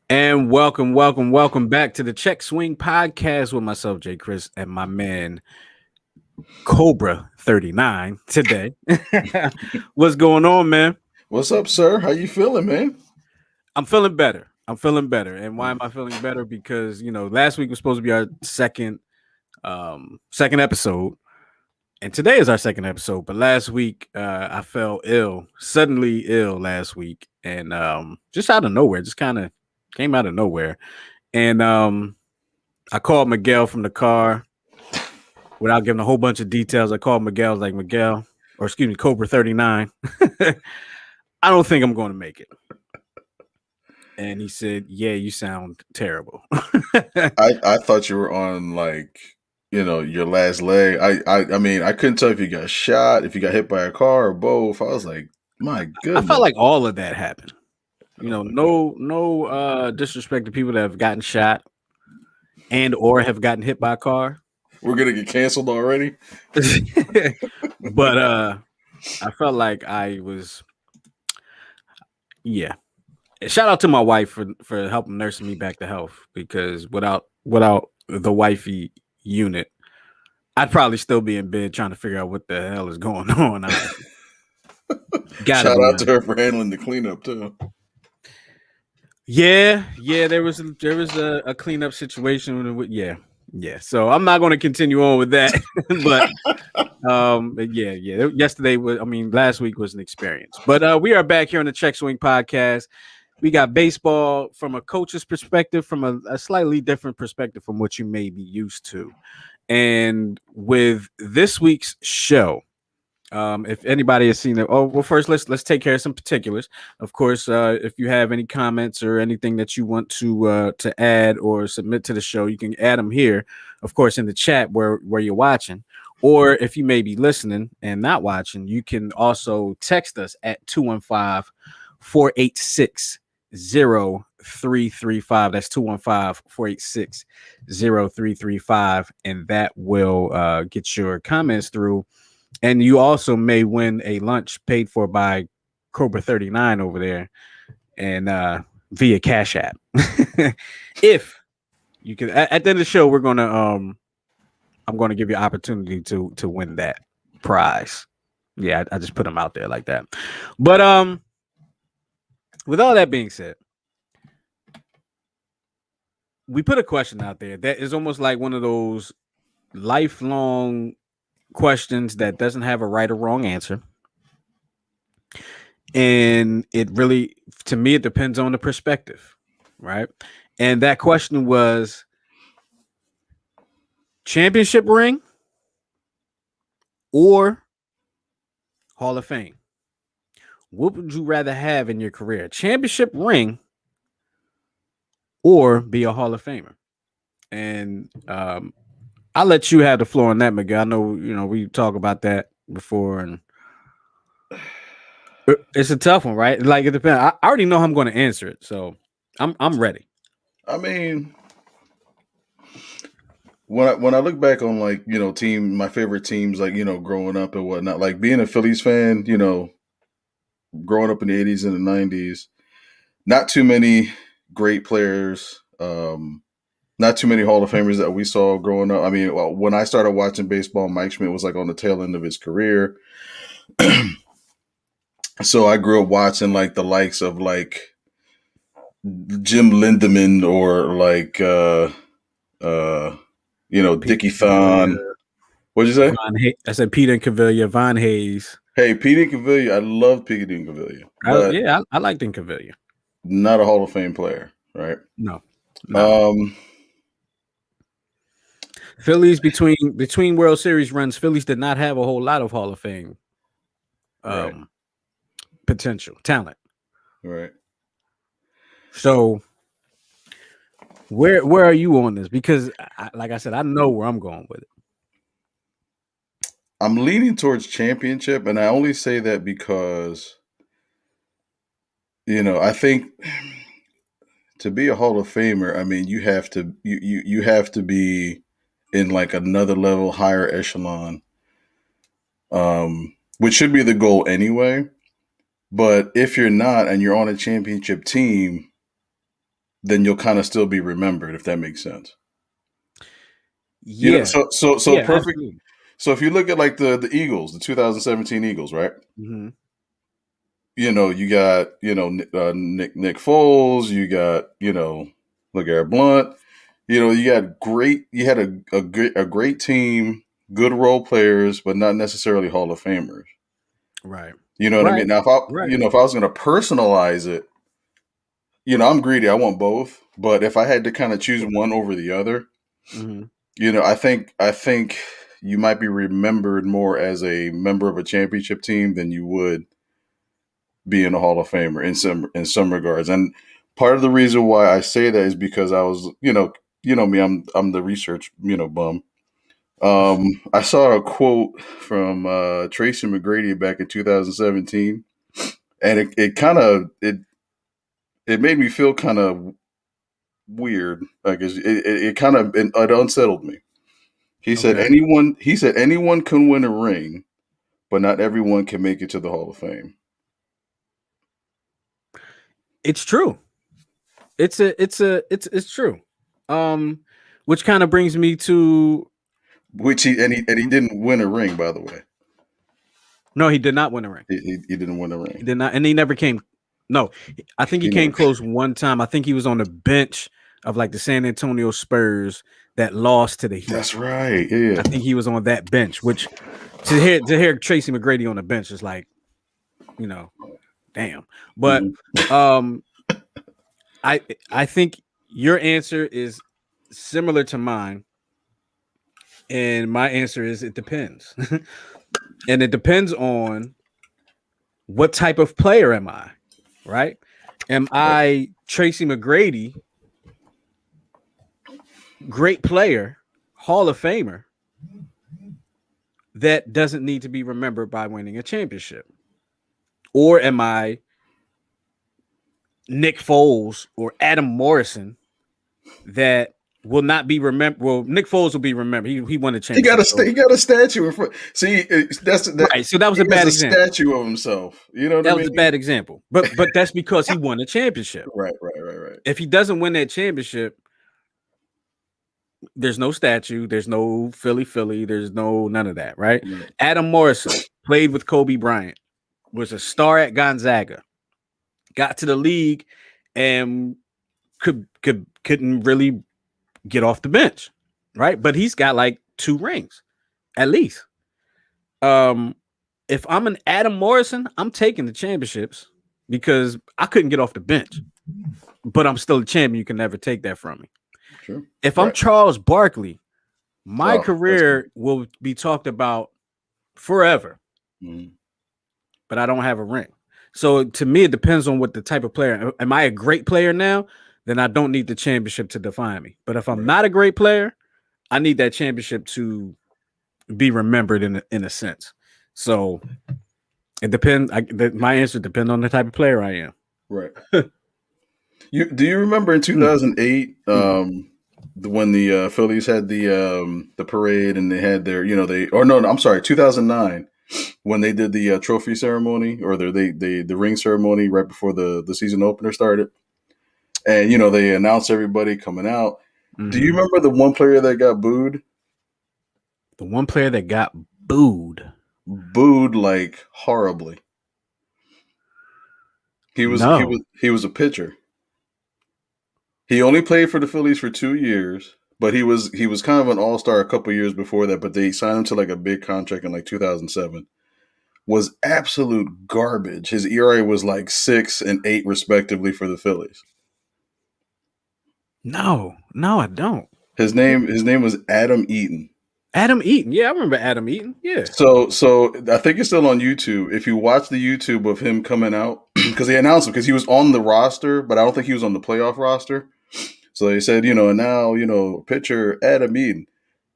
And welcome back to the Check Swing Podcast with myself, Jay Chris, and my man Cobra 39 today. What's going on, man? What's up, sir? How you feeling, man? I'm feeling better. And why am I feeling better? Because last week was supposed to be our second episode, and today is our second episode. But last week, I fell ill, suddenly ill last week, and just out of nowhere, just kind of came out of nowhere. And I called Miguel from the car without giving a whole bunch of details. I called Miguel, I was like, Miguel, or excuse me, Cobra 39. I don't think I'm going to make it. And he said, yeah, you sound terrible. I thought you were on your last leg. I mean I couldn't tell if you got shot, if you got hit by a car or both. I was like, my I felt goodness. like all of that happened. No disrespect to people that have gotten shot and or have gotten hit by a car. We're gonna get canceled already. But I felt like I was, yeah. Shout out to my wife for helping nursing me back to health, because without the wifey unit, I'd probably still be in bed trying to figure out what the hell is going on. Gotta Shout be out to honest. her for handling the cleanup too. Yeah, there was a cleanup situation. Yeah. So I'm not going to continue on with that, but yeah. Last week was an experience. But we are back here on the Check Swing Podcast. We got baseball from a coach's perspective, from a slightly different perspective from what you may be used to. And with this week's show, if anybody has seen it, first let's take care of some particulars. Of course, if you have any comments or anything that you want to add or submit to the show, you can add them here, of course, in the chat where you're watching. Or if you may be listening and not watching, you can also text us at 215-486-0335. That's 215-486-0335, and that will get your comments through. And you also may win a lunch paid for by Cobra 39 over there, and via Cash App. If you can, at the end of the show, I'm gonna give you opportunity to win that prize. Yeah, I just put them out there like that. But with all that being said, we put a question out there that is almost like one of those lifelong questions that doesn't have a right or wrong answer. And it really, to me, it depends on the perspective, right? And that question was championship ring or Hall of Fame. What would you rather have in your career? Championship ring or be a Hall of Famer? And I'll let you have the floor on that, Miguel. I know, we talk about that before, and it's a tough one, right? Like, it depends. I already know how I'm going to answer it, so I'm ready. I mean, when I look back on my favorite teams, growing up and whatnot, like being a Phillies fan, growing up in the '80s and the '90s, not too many great players. Not too many Hall of Famers that we saw growing up. I mean, when I started watching baseball, Mike Schmidt was like on the tail end of his career. So I grew up watching like the likes of like Jim Lindemann or Peter Dickie Thon. Cavilla, What'd you say? I said Peter Cavilla, Von Hayes. Hey, Pete Cavilla. I love Pete Cavilla, but I liked Cavilla. not a Hall of Fame player, right? No, no. Um, Phillies between World Series runs, Phillies did not have a whole lot of Hall of Fame right, um potential talent. right. So where are you on this? Because like I said, I know where I'm going with it. I'm leaning towards championship, and I only say that because I think to be a Hall of Famer, I mean, you have to be in like another level, higher echelon, which should be the goal anyway. But if you're not, and you're on a championship team, then you'll kind of still be remembered, if that makes sense. Yeah. So Yeah, perfect. absolutely. So if you look at like the Eagles, the 2017 Eagles, right? Mm-hmm. You got Nick Foles, you got LeGarrette Blount. You had a great team, good role players, but not necessarily Hall of Famers. Right. You know what I Right. mean? Now, Right. if I was going to personalize it, I'm greedy. I want both, but if I had to kind of choose one over the other, Mm-hmm. I think you might be remembered more as a member of a championship team than you would being a Hall of Famer in some regards. And part of the reason why I say that is because I was, me, I'm the research, bum. I saw a quote from Tracy McGrady back in 2017, and it made me feel kind of weird. I guess it kind of it unsettled me. Okay. He said anyone can win a ring, but not everyone can make it to the Hall of Fame. It's true. It's true. Which kind of brings me to Which he didn't win a ring, by the way. no, he did not win a ring. He didn't win a ring. He did not, and he never came. No, I think he came close one time. I think he was on the bench of like the San Antonio Spurs that lost to the Heat. That's right. Yeah. I think he was on that bench. Which to hear Tracy McGrady on the bench is like, damn. But I think your answer is similar to mine, and my answer is it depends, and it depends on what type of player am I, right? Am I Tracy McGrady, great player, Hall of Famer, that doesn't need to be remembered by winning a championship? Or am I Nick Foles or Adam Morrison that will not be remembered? Well, Nick Foles will be remembered. He won a championship. He got a statue in front. See, that's right. So that was a bad example. Statue of himself. You know what I mean? That was a bad example. But that's because he won a championship. Right. If he doesn't win that championship, there's no statue, there's no Philly, there's none of that, right? Mm-hmm. Adam Morrison played with Kobe Bryant, was a star at Gonzaga, got to the league, and couldn't really get off the bench, right? But he's got like 2 rings, at least. If I'm an Adam Morrison, I'm taking the championships because I couldn't get off the bench, but I'm still a champion. You can never take that from me. Sure. If I'm Charles Barkley, my career will be talked about forever, but I don't have a ring. So to me, it depends on what the type of player. Am I a great player now? Then I don't need the championship to define me. But if I'm not a great player, I need that championship to be remembered in a sense. So it depends. My answer depends on the type of player I am. Right. Do you remember in 2008 when the Phillies had the parade and they had their 2009 when they did the trophy ceremony or the ring ceremony right before the season opener started, and they announced everybody coming out. Mm-hmm. Do you remember the one player that got booed? The one player that got booed like horribly. He was a pitcher. He only played for the Phillies for 2 years, but he was kind of an all-star a couple years before that, but they signed him to like a big contract in like 2007. Was absolute garbage. His ERA was like 6 and 8 respectively for the Phillies. No, I don't. His name was Adam Eaton. Adam Eaton. Yeah, I remember Adam Eaton. Yeah. So I think it's still on YouTube. If you watch the YouTube of him coming out, because they announced him because he was on the roster, but I don't think he was on the playoff roster. So they said, and now, pitcher Adam Eaton.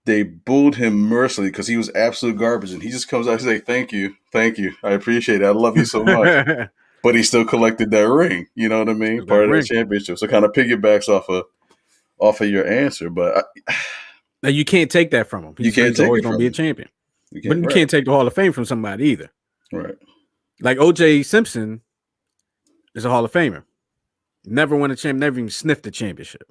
They booed him mercilessly because he was absolute garbage. And he just comes out and says, thank you. I appreciate it. I love you so much. But he still collected that ring. You know what I mean? Part of the championship. So kind of piggybacks off of your answer. But now you can't take that from him. You can't take always going to be a champion. But you can't take the Hall of Fame from somebody either. Right. Like O.J. Simpson is a Hall of Famer. Never won a champ, never even sniffed a championship,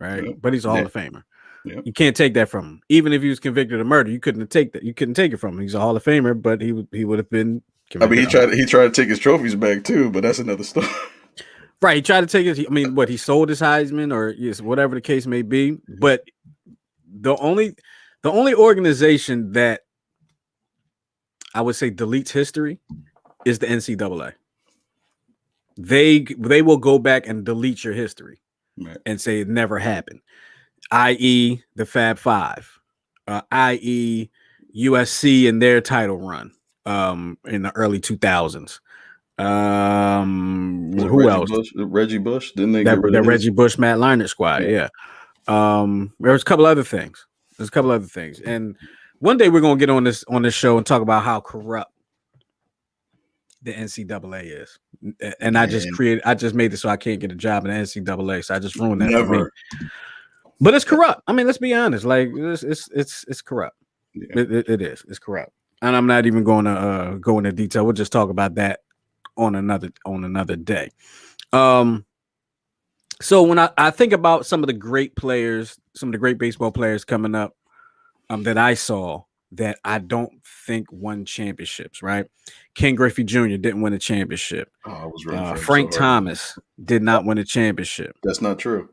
right? Yeah. But he's a Hall Yeah. of Famer. Yeah. You can't take that from him. Even if he was convicted of murder, you couldn't take that. You couldn't take it from him. He's a Hall of Famer, but he would have been I mean, convicted. he tried to take his trophies back too, but that's another story. Right, he tried to take it. I mean, what he sold his Heisman, or yes, whatever the case may be. But the only organization that I would say deletes history is the NCAA. They will go back and delete your history, Right. and say it never happened, i.e. the Fab Five, i.e. USC and their title run in the early 2000s. Who else? Reggie Bush. Didn't they that get rid of Reggie Bush, Matt Leinart squad? Yeah. There was a couple other things. And one day we're gonna get on this show and talk about how corrupt the NCAA is. And I just made it so I can't get a job in the NCAA. So I just ruined that for me. But it's corrupt. I mean, let's be honest. Like it's corrupt. Yeah. It is. It's corrupt. And I'm not even going to go into detail. We'll just talk about that on another day. So when I think about some of the great players, some of the great baseball players coming up that I saw that I don't think won championships, right? Ken Griffey Jr. didn't win a championship. Oh, I was ready Frank Thomas did not win a championship. That's not true.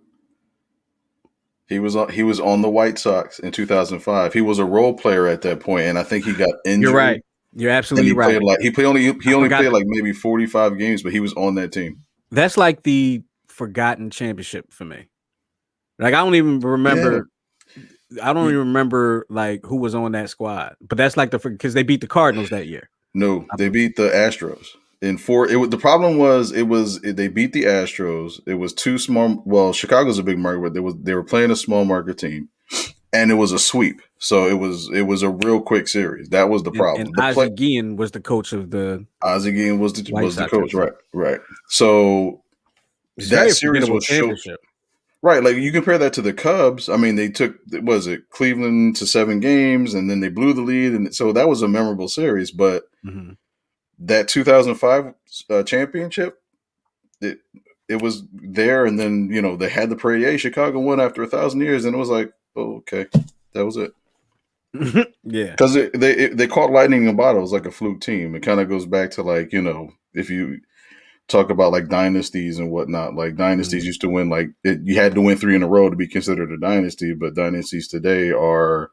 He was on the White Sox in 2005. He was a role player at that point, and I think he got injured. You're right. You're absolutely right. He only played like maybe 45 games, but he was on that team. That's like the forgotten championship for me. Like I don't even remember. Yeah. I don't even remember like who was on that squad. But that's like because they beat the Cardinals that year. No, they beat the Astros in 4. The problem was they beat the Astros. It was too small. Well, Chicago's a big market, but they were playing a small market team, and it was a sweep. So it was a real quick series. That was the problem. And Ozzie Guillen was the coach of the. Ozzie Guillen was the coach, right. So that series was championship. Right, like you compare that to the Cubs. I mean, they took Cleveland to 7 games, and then they blew the lead, and so that was a memorable series. But that 2005 championship, it was there, and then they had the parade. Hey, Chicago won after 1,000 years, and it was like, oh, okay, that was it. Yeah, because they caught lightning in a bottle. It was like a fluke team. It kind of goes back to like if you talk about like dynasties and whatnot. Like dynasties used to win you had to win 3 in a row to be considered a dynasty, but dynasties today are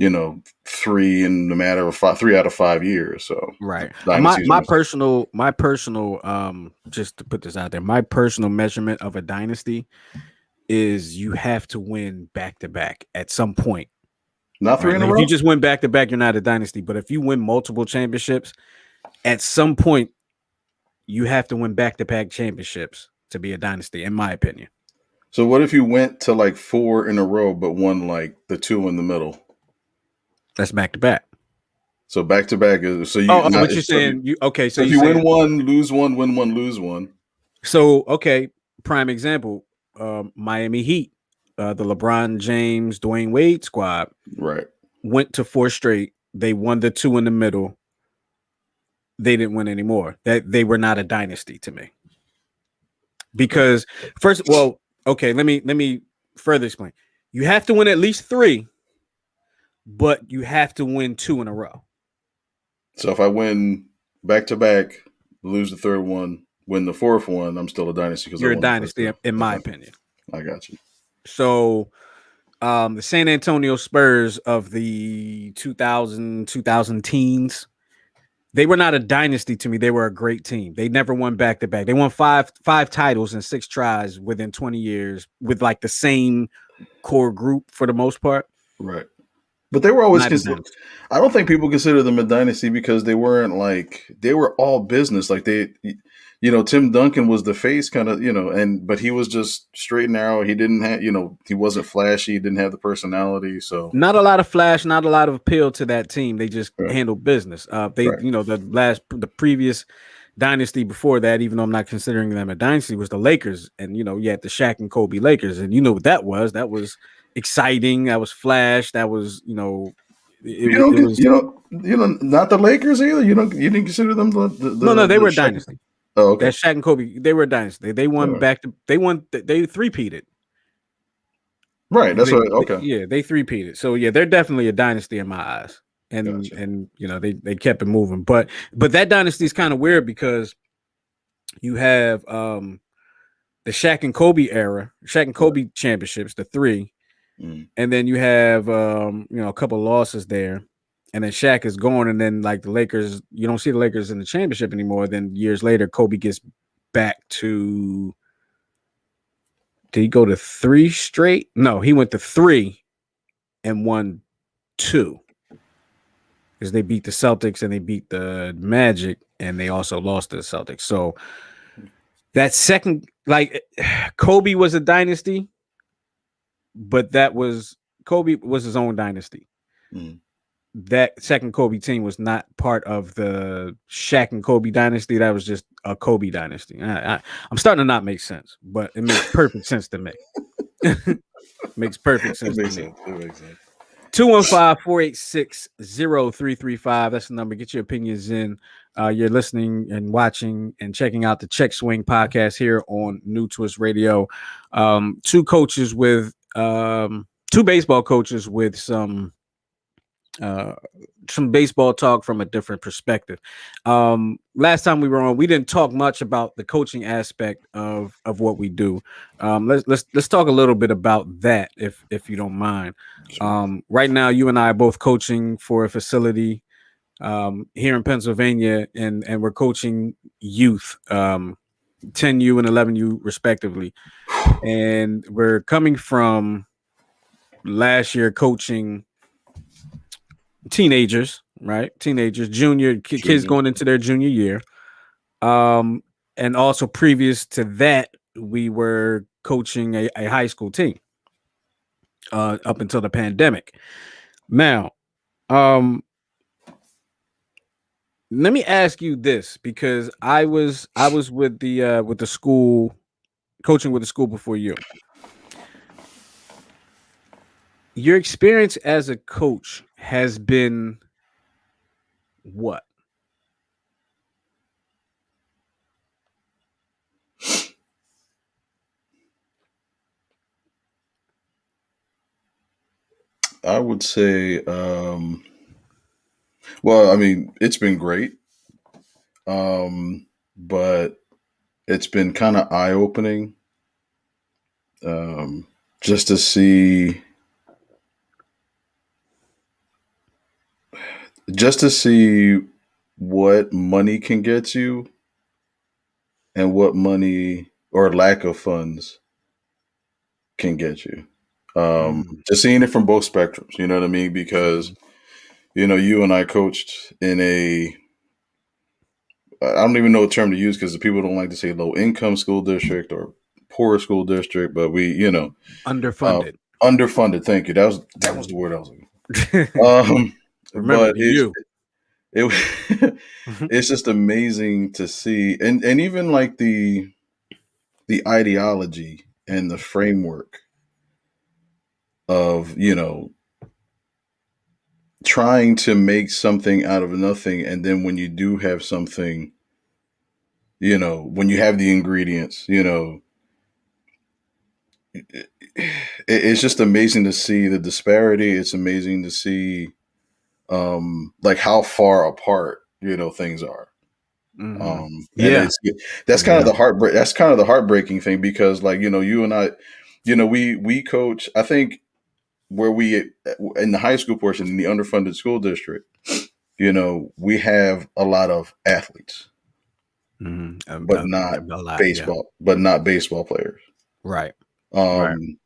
3 in the matter of 3 out of 5 years. So right. My personal just to put this out there, my personal measurement of a dynasty is you have to win back to back at some point. Not 3 in a row. If you just win back to back, you're not a dynasty. But if you win multiple championships, at some point you have to win back-to-back championships to be a dynasty, in my opinion. So what if you went to like 4 in a row, but won like the 2 in the middle? That's back-to-back. So back-to-back is so you. Oh, what you're saying? So if you win 1, lose 1, win 1, lose 1. So prime example, Miami Heat, the LeBron James, Dwayne Wade squad, right, went to 4 straight. They won the 2 in the middle. They didn't win anymore. That they were not a dynasty to me. Because let me further explain. You have to win at least 3, but you have to win 2 in a row. So if I win back to back, lose the 3rd one, win the 4th one, I'm still a dynasty because you're a dynasty, in my opinion. I got you. So the San Antonio Spurs of the 2000 teens. They were not a dynasty to me. They were a great team. They never won back-to-back. They won five titles in 6 tries within 20 years with like the same core group for the most part. Right. But they were always considered. I don't think people consider them a dynasty because they weren't they were all business. Like Tim Duncan was the face kind of, but he was just straight and narrow. He didn't have, he wasn't flashy. He didn't have the personality. So not a lot of flash, not a lot of appeal to that team. They just handled business. The previous dynasty before that, even though I'm not considering them a dynasty, was the Lakers. And, you had the Shaq and Kobe Lakers. And you know what that was? That was exciting. That was flash. That was, not the Lakers either. You didn't consider them the No, they were a dynasty. Oh, okay. That Shaq and Kobe, they were a dynasty. They won All right. they three-peated. Right. That's what. Okay. Yeah, they three-peated. So yeah, they're definitely a dynasty in my eyes. Gotcha. And they kept it moving. But that dynasty is kind of weird because you have the Shaq and Kobe era, Shaq and Kobe championships, the three, and then you have a couple losses there, and then Shaq is gone, and then like the Lakers, you don't see the Lakers in the championship anymore. Then years later, Kobe gets back to. Did he go to 3 straight? No, he went to 3 and won 2 because they beat the Celtics and they beat the Magic, and they also lost to the Celtics. So that second, like Kobe was a dynasty, but Kobe was his own dynasty. That second Kobe team was not part of the Shaq and Kobe dynasty. That was just a Kobe dynasty. I'm starting to not make sense, but it makes perfect sense to me. Makes perfect sense to me. It makes sense. 215-486-0335. That's the number. Get your opinions in. You're listening and watching and checking out the Check Swing podcast here on New Twist Radio. Two baseball coaches with some baseball talk from a different perspective. Last time we were on, we didn't talk much about the coaching aspect of what we do. Let's talk a little bit about that, if you don't mind. Right now, you and I are both coaching for a facility here in Pennsylvania, and we're coaching youth, 10U and 11U respectively. And we're coming from last year coaching teenagers, right? Teenagers, kids going into their junior year. And also previous to that, we were coaching a high school team up until the pandemic. Now, let me ask you this, because I was with the school, coaching with the school before you. Your experience as a coach has been what? I would say, well, I mean, it's been great, but it's been kind of eye opening, just to see what money can get you and what money or lack of funds can get you. Just seeing it from both spectrums, you know what I mean? Because, you and I coached in I don't even know what term to use because the people don't like to say low income school district or poor school district, but we, Underfunded. Underfunded. Thank you. That was the word I was looking for. Remember, but it's just amazing to see, and even like the ideology and the framework of trying to make something out of nothing, and then when you do have something, when you have the ingredients, it's just amazing to see the disparity. It's amazing to see like how far apart things are. That's kind of the heartbreak. That's kind of the heartbreaking thing, because like you and I, we coach. I think where we in the high school portion in the underfunded school district, we have a lot of athletes, but not baseball, but not baseball players, right? And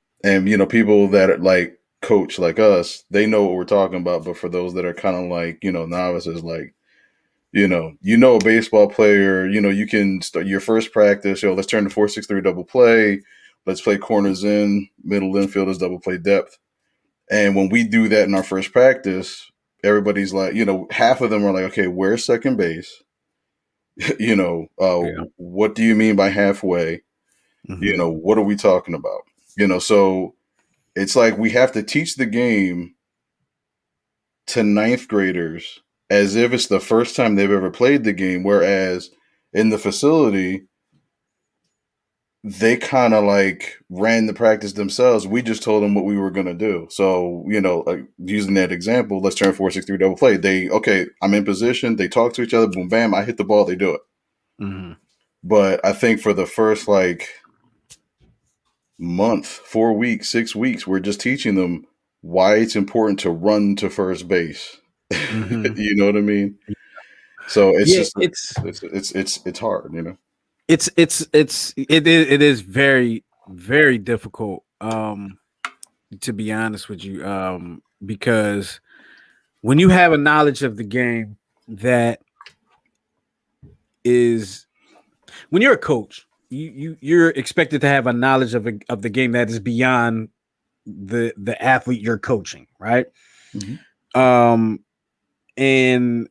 people that are like coach like us, they know what we're talking about. But for those that are kind of like novices, like a baseball player, you can start your first practice. Let's turn to 4-6-3 double play. Let's play corners in, middle infielders double play depth. And when we do that in our first practice, everybody's like, half of them are like, okay, where's second base? What do you mean by halfway? What are we talking about? So it's like we have to teach the game to ninth graders as if it's the first time they've ever played the game. Whereas in the facility, they kind of like ran the practice themselves. We just told them what we were going to do. So, using that example, let's turn 4-6-3 double play. Okay, I'm in position. They talk to each other. Boom, bam. I hit the ball. They do it. Mm-hmm. But I think for the first month, 4 weeks, 6 weeks, we're just teaching them why it's important to run to first base. Mm-hmm. You know what I mean? So it's just it's hard, It is very, very difficult, to be honest with you, because when you have a knowledge of the game that is, when you're a coach, you're expected to have a knowledge of the game that is beyond the athlete you're coaching, right? Mm-hmm. And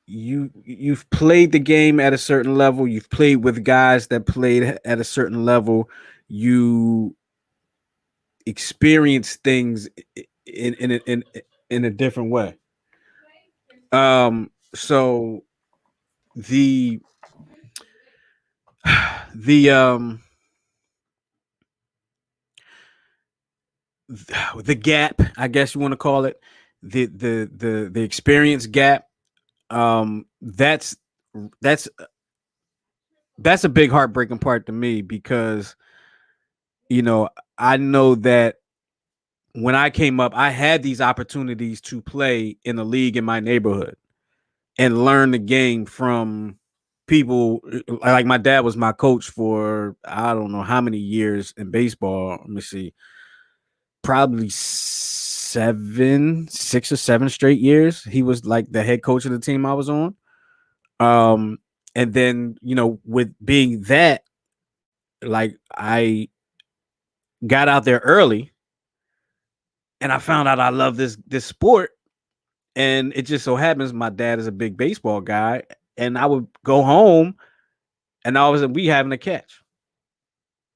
you've played the game at a certain level. You've played with guys that played at a certain level. You experience things in a different way. So the gap, I guess you want to call it, the experience gap, that's a big heartbreaking part to me, because I know that when I came up, I had these opportunities to play in a league in my neighborhood and learn the game from people. Like, my dad was my coach for I don't know how many years in baseball. Let me see, probably 6 or 7 straight years. He was like the head coach of the team I was on. And then, with being that, like, I got out there early and I found out I love this sport. And it just so happens my dad is a big baseball guy, and I would go home and all of a sudden we having a catch.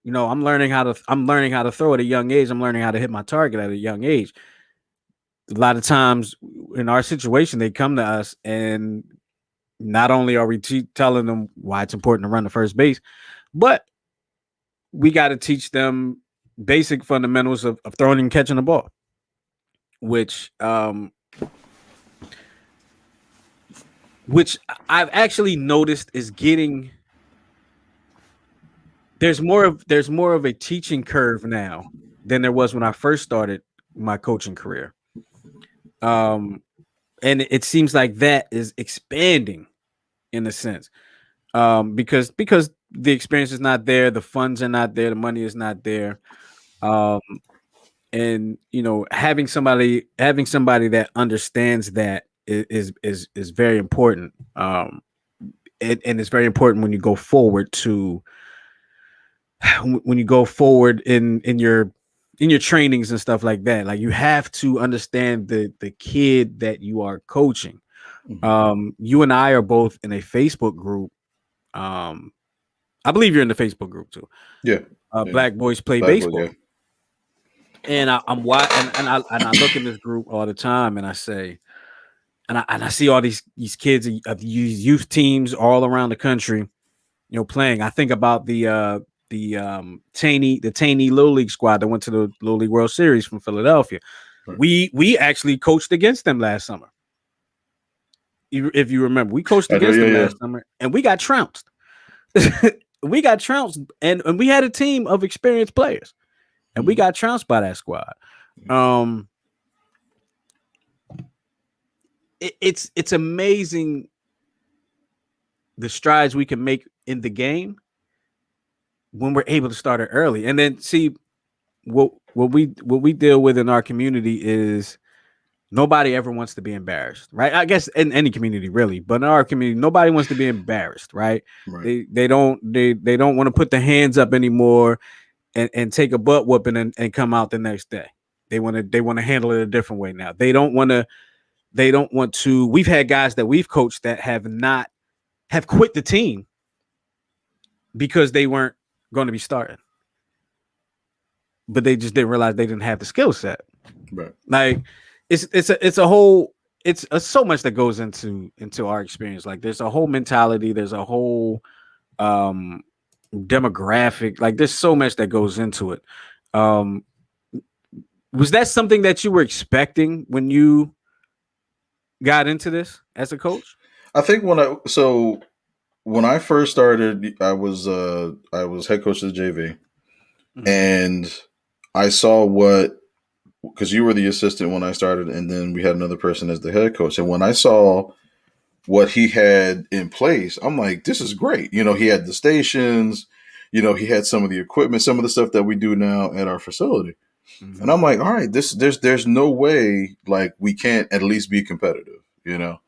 I'm learning how to throw at a young age. I'm learning how to hit my target at a young age. A lot of times in our situation, they come to us, and not only are we telling them why it's important to run to first base, but we got to teach them basic fundamentals of throwing and catching the ball, which I've actually noticed is getting, there's more of a teaching curve now than there was when I first started my coaching career. And it seems like that is expanding in a sense. Because the experience is not there, the funds are not there, the money is not there. And having somebody that understands that is very important. And it's very important when you go forward in your trainings and stuff like that. Like, you have to understand the kid that you are coaching. Mm-hmm. You and I are both in a Facebook group. I believe you're in the Facebook group too. Yeah. Black Boys Play Baseball. Yeah. And I'm watching, and I look in this group all the time, and I say, and I see all these kids of these youth teams all around the country, playing. I think about the Taney Little League squad that went to the Little League World Series from Philadelphia. Right. We actually coached against them last summer. If you remember, we coached against them last summer, and we got trounced. We got trounced, and we had a team of experienced players, and we got trounced by that squad. It's amazing the strides we can make in the game when we're able to start it early. And then see what we deal with in our community is nobody ever wants to be embarrassed, right? I guess in any community, really, but in our community, nobody wants to be embarrassed, right? They don't want to put their hands up anymore and take a butt whooping and come out the next day. They want to handle it a different way now. They don't want to. We've had guys that we've coached that have quit the team because they weren't going to be starting, but they just didn't realize they didn't have the skill set. Right. Like, it's a whole it's so much that goes into our experience. Like there's a whole mentality, there's a whole um demographic. Like there's so much that goes into it. Um, was that something that you were expecting when you got into this as a coach? I think when I first started, I was head coach of the JV, Mhm. and I saw what, because you were the assistant when I started, and then we had another person as the head coach, and when I saw what he had in place, I'm like, this is great. You know, he had the stations, you know, he had some of the equipment, some of the stuff that we do now at our facility. And Mhm. I'm like, all right, there's no way like we can't at least be competitive, you know.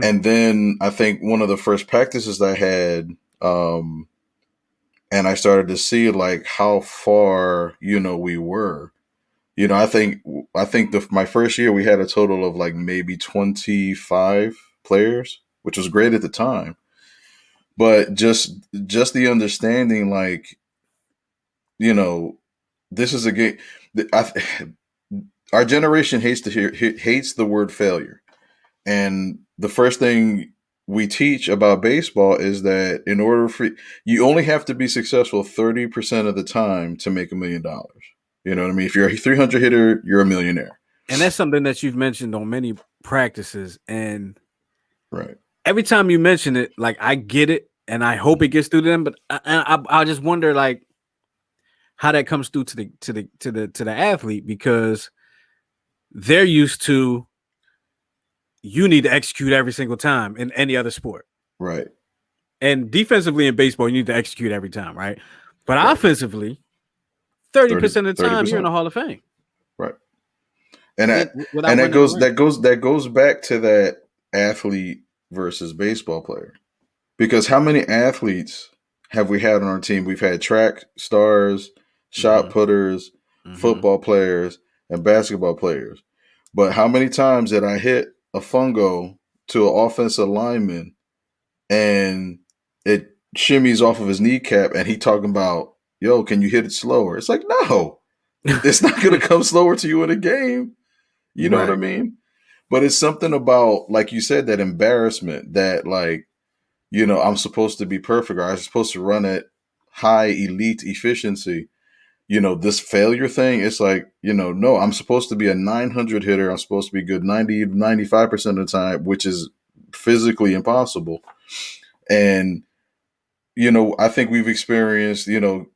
And then I think one of the first practices I had, and I started to see like how far, you know, we were. You know, I think my first year we had a total of like maybe 25 players, which was great at the time. But just the understanding, like, you know, this is a game. I, our generation hates the word failure, and the first thing we teach about baseball is that in order for you only have to be successful 30% of the time to make $1 million. You know what I mean? If you're a 300 hitter, you're a millionaire. And that's something that you've mentioned on many practices. And Right. every time you mention it, like I get it, and I hope it gets through to them. But I just wonder, like, how that comes through to the athlete, because they're used to you need to execute every single time in any other sport. Right. And defensively in baseball, you need to execute every time, right? But Right. offensively, 30, 30% of the time, you're in 30%. the Hall of Fame. Right. And that Without and that running goes around. that goes back to that athlete versus baseball player. Because how many athletes have we had on our team? We've had track stars, shot Mm-hmm. putters, Mm-hmm. football players, and basketball players. But how many times did I hit a fungo to an offensive lineman and it shimmies off of his kneecap and he talking about, yo, can you hit it slower? It's like, no, it's not going to come slower to you in a game. You know what I Right. mean? But it's something about, like you said, that embarrassment that, like, you know, I'm supposed to be perfect or I'm supposed to run at high elite efficiency. You know, this failure thing, it's like, you know, no, I'm supposed to be a 900 hitter. I'm supposed to be good 95% of the time, which is physically impossible. And, you know, I think we've experienced, you know,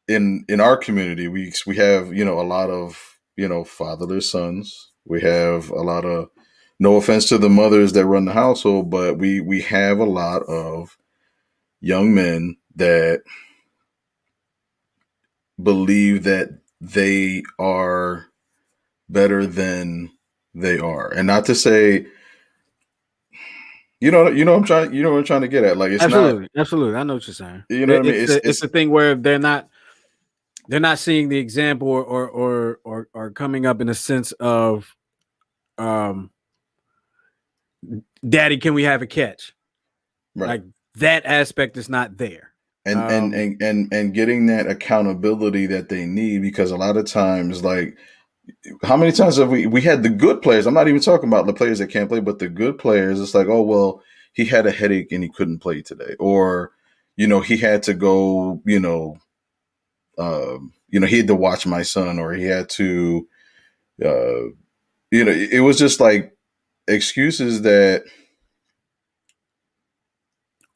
in our community, we have, you know, a lot of, you know, fatherless sons. We have a lot of, no offense to the mothers that run the household, but we have a lot of young men that believe that they are better than they are. And not to say, you know what I'm trying to get at. Like, it's not, Absolutely. Absolutely. I know what you're saying. you know what I mean? It's the thing where they're not seeing the example, or coming up in a sense of um daddy, can we have a catch? right. Like that aspect is not there. Um And getting that accountability that they need, because a lot of times, like, how many times have we had the good players? I'm not even talking about the players that can't play, but the good players. It's like, oh well, he had a headache and he couldn't play today, or, you know, he had to go, he had to watch my son, or he had to, uh, it was just like excuses that,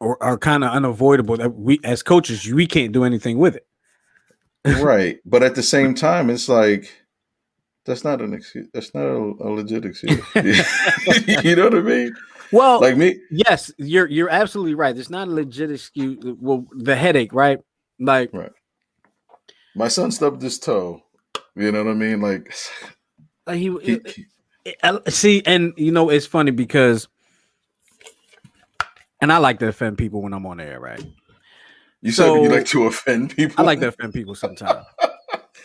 or are kind of unavoidable that we as coaches we can't do anything with it. right, but at the same time, it's like, that's not an excuse. That's not a legit excuse. You know what I mean? Well, Like me, yes, you're absolutely right. It's not a legit excuse. Well, the headache, right? Like right. My son stubbed his toe. You know what I mean? Like, he, he see, and it's funny because, and I like to offend people when I'm on air, right? you said you like So to offend I people. like to offend people sometimes.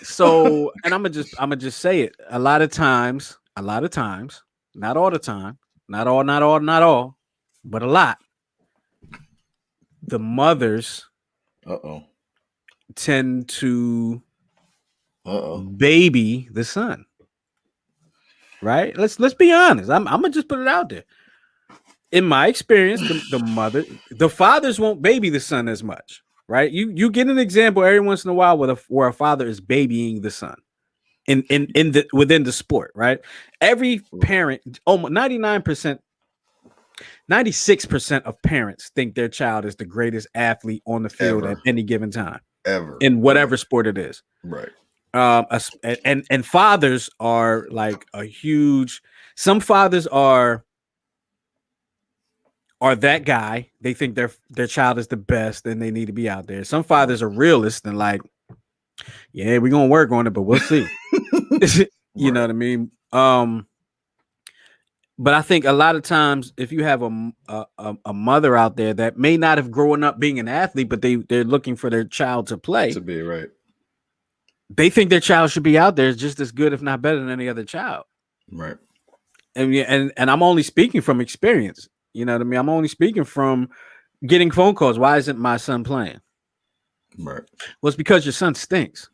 So, and I'm gonna just say it. A lot of times, not all the time, not all, but a lot. The mothers Uh-oh. tend to Uh-oh. baby the son. right? Let's be honest. I'm gonna just put it out there. In my experience, the fathers won't baby the son as much, right? You get an example every once in a while where a father is babying the son in the within the sport, right? Every parent, almost 99%, 96% of parents think their child is the greatest athlete on the field Ever. at any given time Ever. in whatever sport it is. Right. And fathers are like a huge. Some fathers are that guy. They think their child is the best and they need to be out there. Some fathers are realists and like, yeah, we're gonna work on it, but we'll see. You know what I mean? But I think a lot of times, if you have a mother out there that may not have grown up being an athlete, but they're looking for their child to play, To be right. They think their child should be out there just as good, if not better, than any other child. Right. And I'm only speaking from experience. You know what I mean? I'm only speaking from getting phone calls. Why isn't my son playing? Right. Well, it's because your son stinks.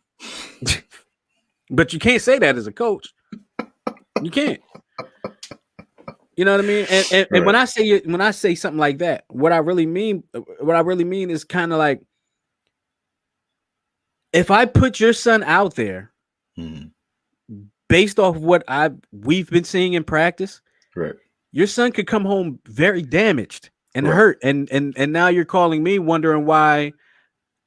But you can't say that as a coach. You can't. You know what I mean? And Right. when I say something like that, what I really mean is kind of like, if I put your son out there based off what we've been seeing in practice, right, your son could come home very damaged and hurt, and now you're calling me wondering why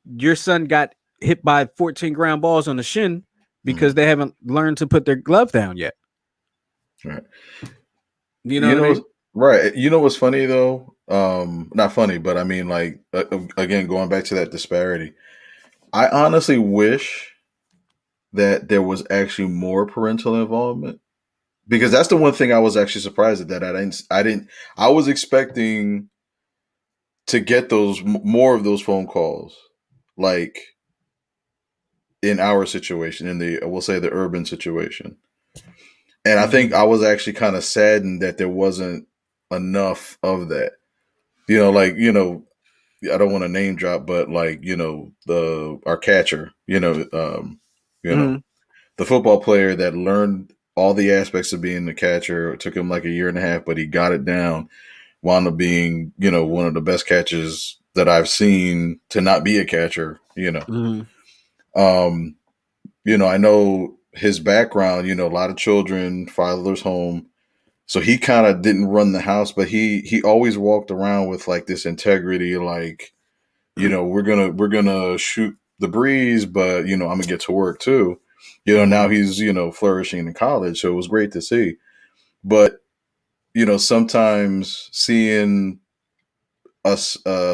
your son got hit by 14 ground balls on the shin because they haven't learned to put their glove down yet. Right. You know what I mean? Right. You know what's funny though? Not funny, but I mean, like, again, going back to that disparity, I honestly wish that there was actually more parental involvement, because that's the one thing I was actually surprised at, that I was expecting to get those more of those phone calls, like in our situation, we'll say the urban situation. And I think I was actually kind of saddened that there wasn't enough of that. Like, I don't want to name drop, but like, our catcher, the football player that learned all the aspects of being the catcher. It took him like a year and a half, but he got it down. Wound up being, one of the best catchers that I've seen to not be a catcher, I know his background, a lot of children, fatherless home. So he kind of didn't run the house, but he always walked around with like this integrity, like, we're gonna shoot the breeze, but I'm gonna get to work too. Now he's flourishing in college, so it was great to see. But sometimes seeing a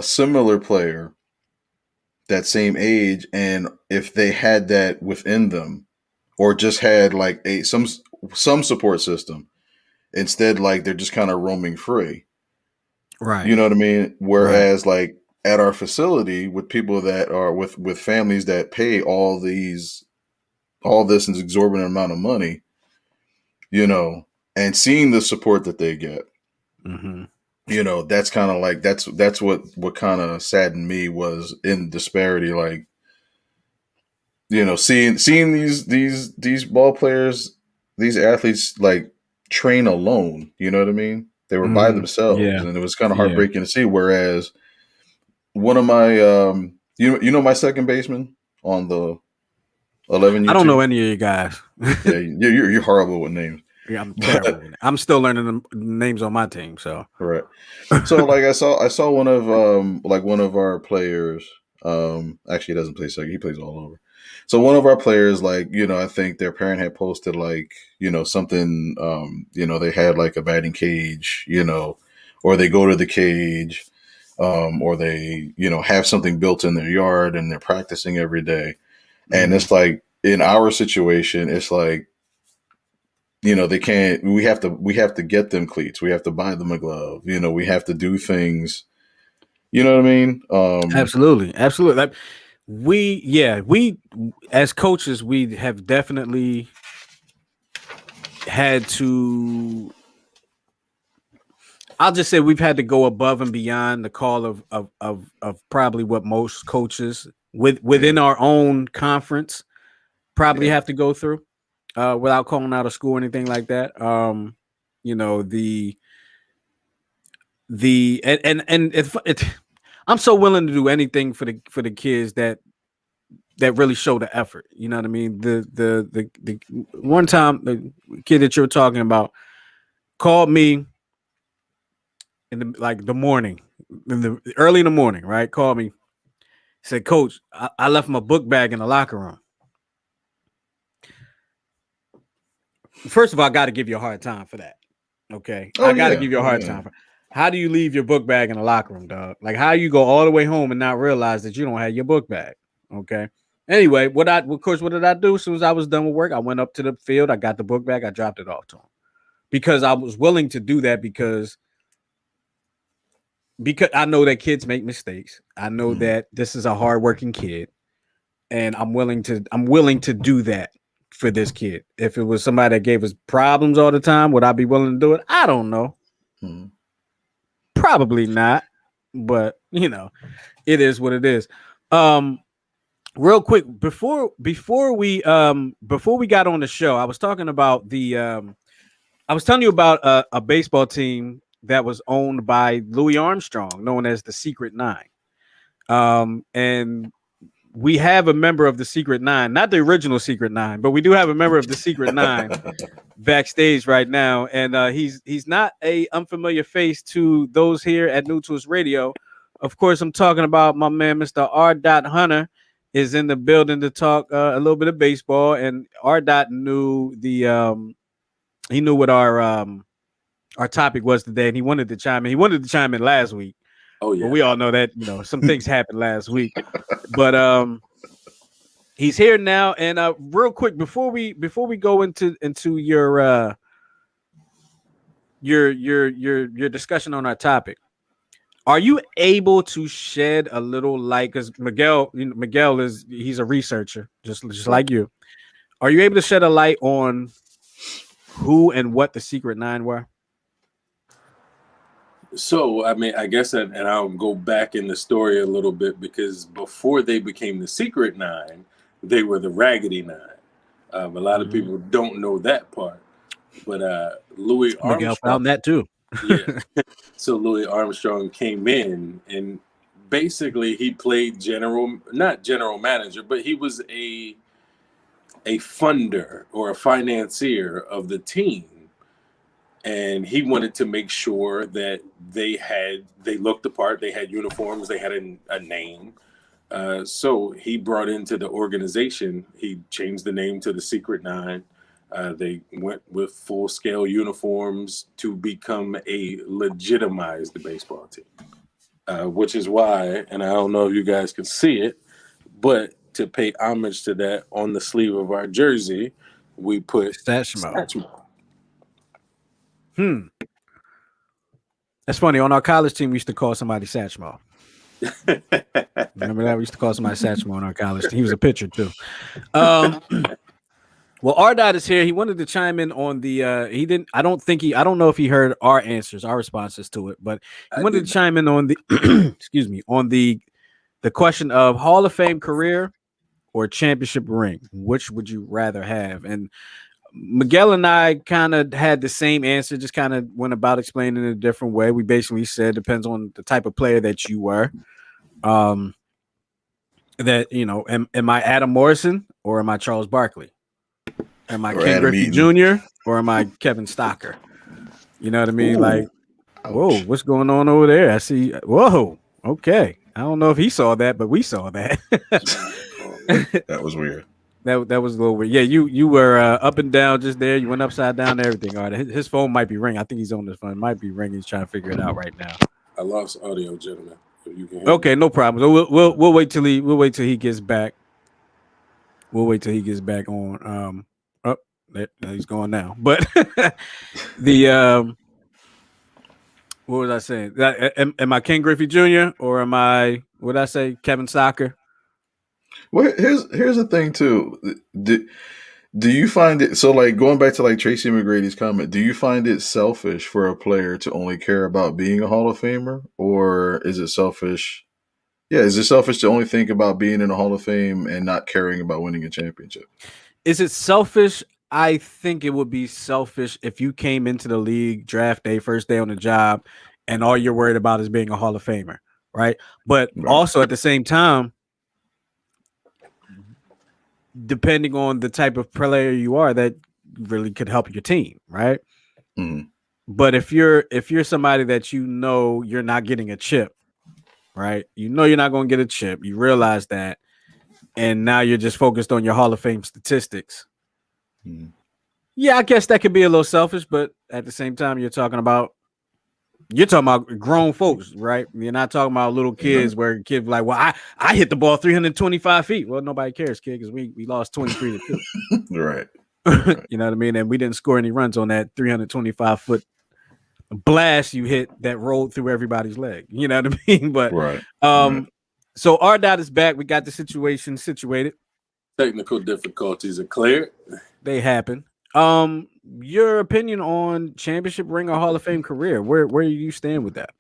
similar player that same age, and if they had that within them, or just had like some support system, instead, like, they're just kind of roaming free. Right. You know what I mean? Whereas like at our facility, with people that are with families that pay all this exorbitant amount of money, and seeing the support that they get, that's kind of like, that's what kind of saddened me, was in disparity. Like, seeing these ball players, these athletes, like, train alone. You know what I mean? They were by themselves, and it was kind of heartbreaking to see. Whereas one of my, my second baseman on the 11. I don't know any of you guys. Yeah, you're horrible with names. Yeah, I'm terrible. I'm still learning the names on my team. So right. So like I saw one of our players. Actually, he doesn't play second. He plays all over. So one of our players, like, I think their parent had posted like, something, they had like a batting cage, or they go to the cage, or they, have something built in their yard and they're practicing every day. And it's like, in our situation, it's like, they can't, we have to get them cleats. We have to buy them a glove. We have to do things, you know what I mean? Absolutely. Like, we as coaches, we have definitely had to, I'll just say we've had to go above and beyond the call of probably what most coaches within our own conference probably have to go through. without calling out a school or anything like that. You know, I'm so willing to do anything for the kids that really show the effort. You know what I mean? The one time the kid that you're talking about called me in the morning, early in the morning, right? Called me, said, "Coach, I left my book bag in the locker room." First of all, I got to give you a hard time for that. Okay, I got to give you a hard time. How do you leave your book bag in the locker room, dog? Like, how you go all the way home and not realize that you don't have your book bag? Okay. Anyway, what did I do? As soon as I was done with work, I went up to the field. I got the book bag. I dropped it off to him because I was willing to do that because I know that kids make mistakes. I know that this is a hardworking kid, and I'm willing to do that for this kid. If it was somebody that gave us problems all the time, would I be willing to do it? I don't know. Probably not, but you know, it is what it is. Real quick before we got on the show, I was talking about I was telling you about a baseball team that was owned by Louis Armstrong, known as the Secret Nine. And we have a member of the Secret Nine, not the original Secret Nine, but we do have a member of the Secret Nine backstage right now. And he's not a unfamiliar face to those here at New Twist Radio. Of course, I'm talking about my man, Mr. R. Hunter, is in the building to talk a little bit of baseball. And R. knew he knew what our topic was today, and he wanted to chime in. He wanted to chime in last week. Oh yeah, but we all know that some things happened last week. But he's here now. And real quick before we go into your discussion on our topic, are you able to shed a little light? Because Miguel he's a researcher, just like you. Are you able to shed a light on who and what the Secret Nine were? So, I mean, I guess, and I'll go back in the story a little bit, because before they became the Secret Nine, they were the Raggedy Nine. A lot of people don't know that part, but Louis Armstrong, Miguel found that too. Yeah. So Louis Armstrong came in, and basically he played not general manager, but he was a funder or a financier of the team. And he wanted to make sure that they looked the part, they had uniforms, they had a name. So he brought into the organization, he changed the name to the Secret Nine. They went with full-scale uniforms to become a legitimized baseball team, which is why, and I don't know if you guys can see it, but to pay homage to that, on the sleeve of our jersey, we put Satchmo. That's funny. On our college team, we used to call somebody Satchmo. Remember that? We used to call somebody Satchmo on our college team. He was a pitcher too. Well, R. is here. He wanted to chime in on the he didn't. I don't know if he heard our responses to it, but he wanted to chime in on the excuse me, on the question of Hall of Fame career or championship ring. Which would you rather have? And Miguel and I kind of had the same answer, just kind of went about explaining it a different way. We basically said depends on the type of player that you were. That am I Adam Morrison or am I Charles Barkley? Am I Ken Griffey Jr. or am I Kevin Stocker? You know what I mean? Ooh. Like, whoa, what's going on over there? I see. Whoa, okay. I don't know if he saw that, but we saw that. That was weird. That was a little weird. Yeah, you were up and down just there. You went upside down, everything. All right, his phone might be ringing. I think he's on his phone. It might be ringing. He's trying to figure it out right now. I lost audio, gentlemen. If you can hear okay, me. No problem. So we'll wait till he gets back. We'll wait till he gets back on. He's going now. But the what was I saying? Am I Ken Griffey Jr. or am I? What did I say? Kevin Stocker. Well, here's the thing too. Do you find it so, like, going back to like Tracy McGrady's comment? Do you find it selfish for a player to only care about being a Hall of Famer, or is it selfish? Yeah, is it selfish to only think about being in the Hall of Fame and not caring about winning a championship? Is it selfish? I think it would be selfish if you came into the league draft day, first day on the job, and all you're worried about is being a Hall of Famer, right? But Right. also at the same time, depending on the type of player you are, that really could help your team, right? Mhm. But if you're somebody that you know you're not getting a chip, right? You know you're not going to get a chip. You realize that, and now you're just focused on your Hall of Fame statistics. Mhm. Yeah, I guess that could be a little selfish, but at the same time, you're talking about grown folks, right? You're not talking about little kids where kids like, well, I hit the ball 325 feet. Well, nobody cares, kid, because we lost 23-2. Right. You know what I mean? And we didn't score any runs on that 325-foot blast you hit that rolled through everybody's leg. You know what I mean? But Right. so our dot is back. We got the situation situated. Technical difficulties are cleared. They happen. Your opinion on championship ring or Hall of Fame career? Where do you stand with that?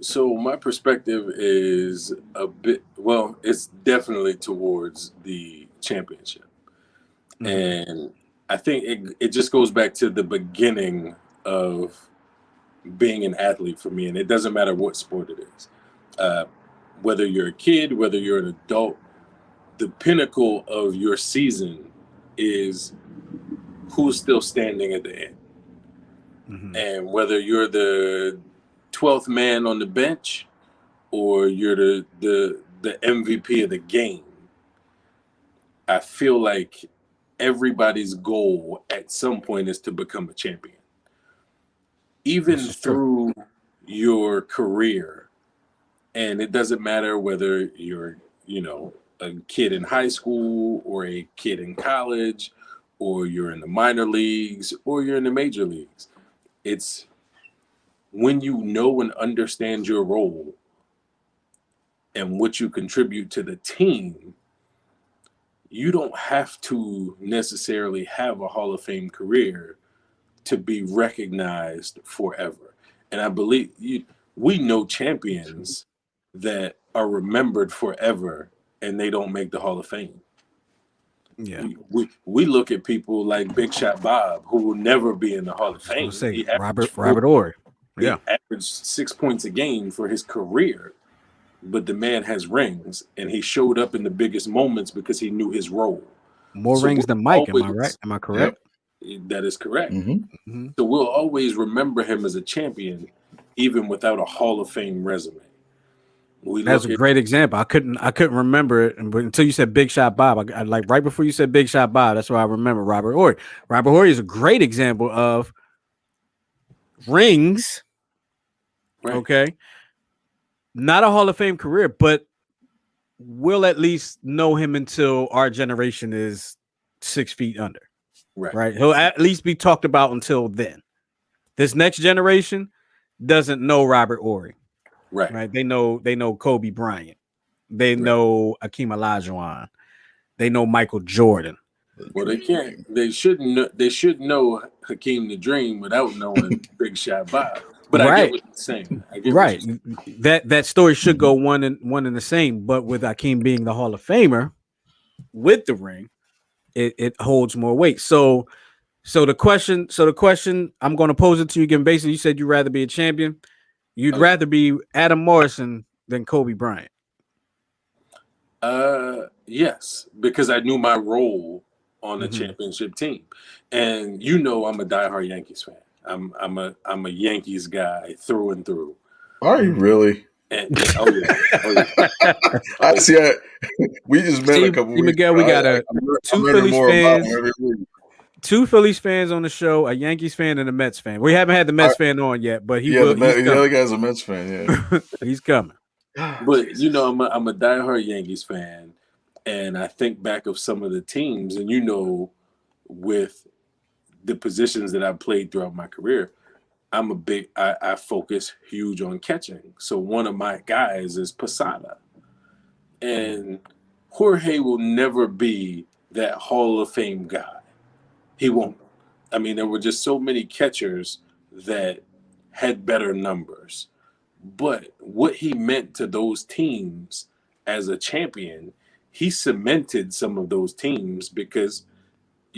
So my perspective is a bit, well, it's definitely towards the championship. And I think it just goes back to the beginning of being an athlete for me. And it doesn't matter what sport it is. Whether you're a kid, whether you're an adult, the pinnacle of your season is who's still standing at the end. And whether you're the 12th man on the bench or you're the MVP of the game, I feel like everybody's goal at some point is to become a champion. Even through your career, and it doesn't matter whether you're, a kid in high school or a kid in college, or you're in the minor leagues or you're in the major leagues. It's when you know and understand your role and what you contribute to the team, you don't have to necessarily have a Hall of Fame career to be recognized forever. And I believe we know champions that are remembered forever and they don't make the Hall of Fame. Yeah. We look at people like Big Shot Bob, who will never be in the Hall of Fame. Say Robert Horry. Yeah. He averaged 6 points a game for his career, but the man has rings, and he showed up in the biggest moments because he knew his role. More rings than Mike, am I right? Am I correct? Yep. That is correct. Mm-hmm. So we'll always remember him as a champion, even without a Hall of Fame resume. That's a great example. I couldn't remember it until you said Big Shot Bob. I like right before you said Big Shot Bob. That's why I remember Robert Horry. Robert Horry is a great example of rings. Right. Okay. Not a Hall of Fame career, but we'll at least know him until our generation is 6 feet under. Right. He'll at least be talked about until then. This next generation doesn't know Robert Horry. Right. They know Kobe Bryant. They know Akeem Olajuwon. They know Michael Jordan. Well, they can't. They should know Hakeem the Dream without knowing Big Shot Bob. But I get what you're saying. Right. That story should go one and the same. But with Hakeem being the Hall of Famer with the ring, it holds more weight. So the question, I'm going to pose it to you again. Basically, you said you'd rather be a champion. You'd rather be Adam Morrison than Kobe Bryant. Yes, because I knew my role on the championship team, and I'm a diehard Yankees fan. I'm a Yankees guy through and through. Are you really? And, yeah. I see. We just met a couple weeks Miguel, we got two Phillies fans. Two Phillies fans on the show, a Yankees fan and a Mets fan. We haven't had the Mets fan on yet, but the other guy's a Mets fan. Yeah, he's coming. But I'm a diehard Yankees fan, and I think back of some of the teams, and with the positions that I played throughout my career, I focus huge on catching. So one of my guys is Posada, and Jorge will never be that Hall of Fame guy. He won't. I mean, there were just so many catchers that had better numbers. But what he meant to those teams as a champion, he cemented some of those teams because,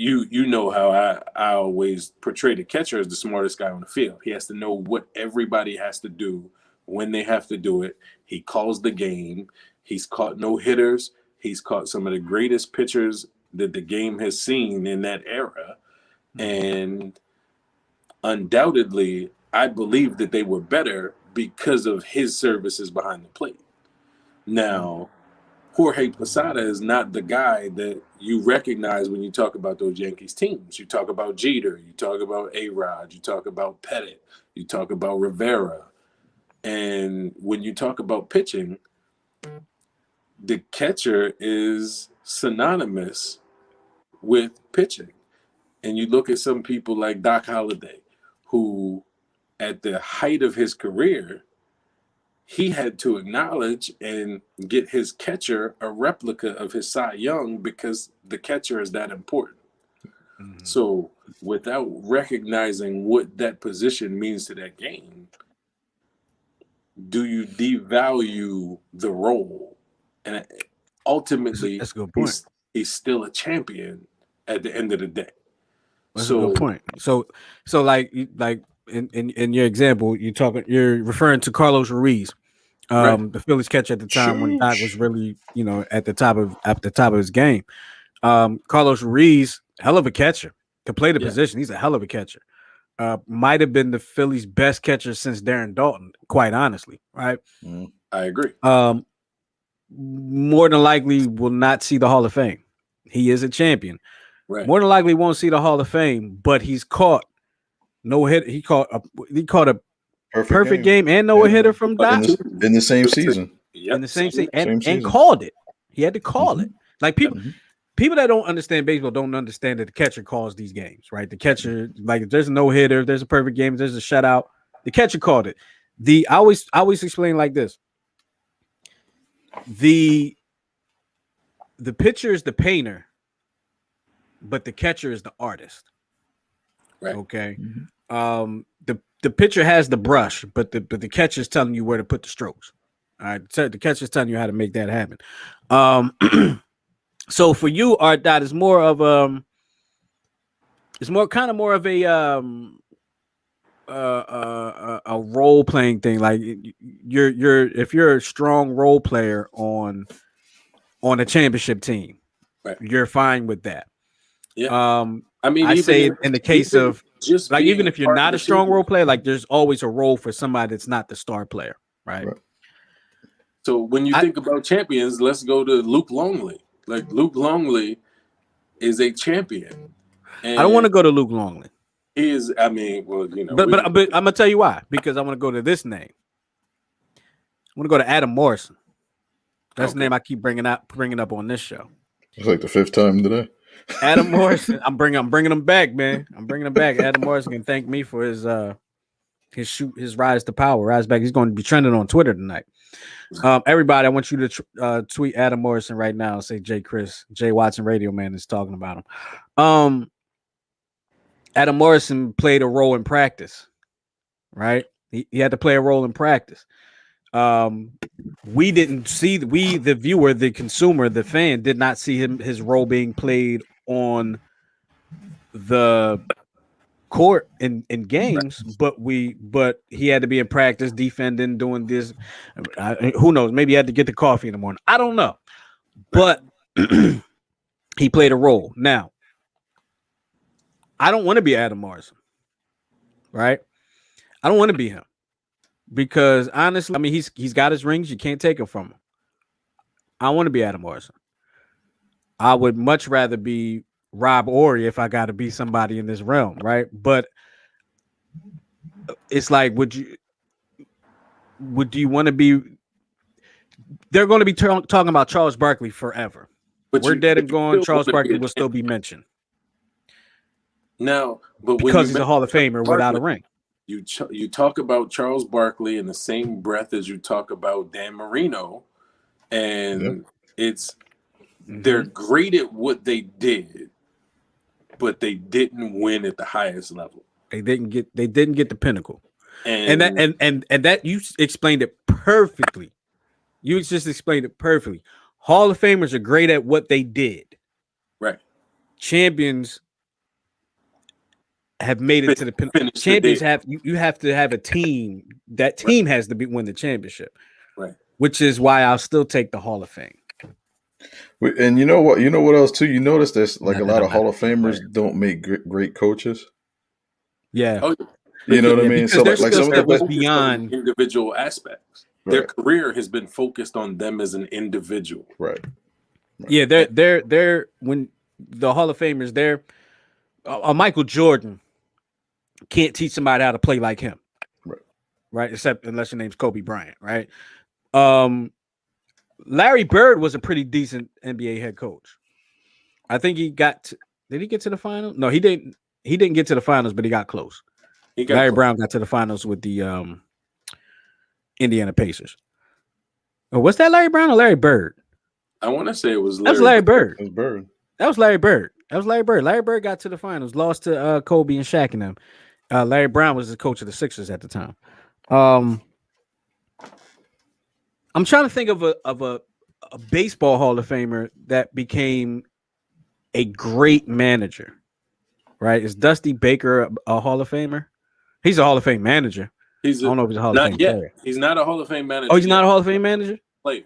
you know how I always portray the catcher as the smartest guy on the field. He has to know what everybody has to do when they have to do it. He calls the game. He's caught no hitters. He's caught some of the greatest pitchers that the game has seen in that era. And undoubtedly, I believe that they were better because of his services behind the plate. Now, Jorge Posada is not the guy that you recognize when you talk about those Yankees teams. You talk about Jeter, you talk about A-Rod, you talk about Pettit, you talk about Rivera. And when you talk about pitching, the catcher is synonymous with pitching. And you look at some people like Doc Holliday, who at the height of his career, he had to acknowledge and get his catcher a replica of his Cy Young because the catcher is that important. Mm-hmm. So without recognizing what that position means to that game, do you devalue the role? And ultimately, that's a good point. He's still a champion at the end of the day. That's a good point. So like in your example, you're referring to Carlos Ruiz, right. The Phillies catcher at the time when Doc was really, at the top of his game. Carlos Ruiz, hell of a catcher, could play the position. He's a hell of a catcher. Might have been the Phillies' best catcher since Darren Daulton, quite honestly, right? I agree. More than likely will not see the Hall of Fame. He is a champion. Right. More than likely won't see the Hall of Fame, but he's caught no hit. He caught a perfect game and no hitter from Doc in the same season. Yep. In the same season, and called it. He had to call it. Like people that don't understand baseball don't understand that the catcher calls these games, right? The catcher, like if there's a no hitter, if there's a perfect game, if there's a shutout, the catcher called it. I always explain like this. The pitcher is the painter, but the catcher is the artist. Right. Okay. Mm-hmm. The pitcher has the brush, but the catcher is telling you where to put the strokes. All right. So the catcher is telling you how to make that happen. So for you, Art Dot is more of a role playing thing. Like if you're a strong role player on a championship team, right. You're fine with that. Yeah. I say in the case of just like even if you're not a strong role player, like there's always a role for somebody that's not the star player, right? So when you think about champions, let's go to Luke Longley. Like Luke Longley is a champion. And I don't want to go to Luke Longley. He is. I mean, well, but I'm gonna tell you why. Because I want to go to this name. I want to go to Adam Morrison. That's the name I keep bringing up on this show. It's like the 5th time today. Adam Morrison, I'm bringing him back, man. I'm bringing him back. Adam Morrison can thank me for his rise to power, rise back. He's going to be trending on Twitter tonight. Everybody, I want you to tweet Adam Morrison right now and say Jay Watson Radio Man is talking about him. Adam Morrison played a role in practice, right? He had to play a role in practice. We didn't see the viewer, the consumer, the fan did not see his role being played on the court in games, but he had to be in practice, defending, doing this. Who knows? Maybe he had to get the coffee in the morning. I don't know, but he played a role. Now, I don't want to be Adam Morrison, right? I don't want to be him. Because honestly, I mean, he's got his rings. You can't take them from him. I want to be Adam Morrison. I would much rather be Rob Horry if I got to be somebody in this realm, right? But it's like, would you want to be? They're going to be talking about Charles Barkley forever. But we're dead and gone. Charles Barkley will still be mentioned. Now, but because he's a Hall of Famer without a ring. You talk about Charles Barkley in the same breath as you talk about Dan Marino, and they're great at what they did, but they didn't win at the highest level. They didn't get the pinnacle, and that you explained it perfectly. You just explained it perfectly. Hall of Famers are great at what they did. Right. Champions have made it to the Finish the champions. deal. You have to have a team. That team has to win the championship, Right? which is why I'll still take the Hall of Fame. And you know what? You know what else too? You notice there's like Not a that lot I'm of not Hall a of team Famers player. don't make great coaches. Yeah, Oh, You know what I mean? because So there's like still some of stuff the was best, beyond. individual aspects. Their right, career has been focused on them as an individual. right. Yeah, they're when the Hall of Famers, they're Michael Jordan can't teach somebody how to play like him, right? Except unless your name's Kobe Bryant, right? Larry Bird was a pretty decent NBA head coach. I think he got. Did he get to the finals? No, he didn't. He didn't get to the finals, but he got close. Larry Brown got to the finals with the Indiana Pacers. Oh, what's that, Larry Brown or Larry Bird? I want to say it was That was Larry Bird. It was Bird. That was Larry Bird. That was Larry Bird. Larry Bird got to the finals, lost to Kobe and Shaq and them. Larry Brown was the coach of the Sixers at the time. I'm trying to think of a baseball Hall of Famer that became a great manager. Right? Is Dusty Baker a Hall of Famer? He's a Hall of Fame manager. I don't know if he's a Hall of Fame player. He's not a Hall of Fame manager. Oh, he's not a Hall of Fame manager? Player.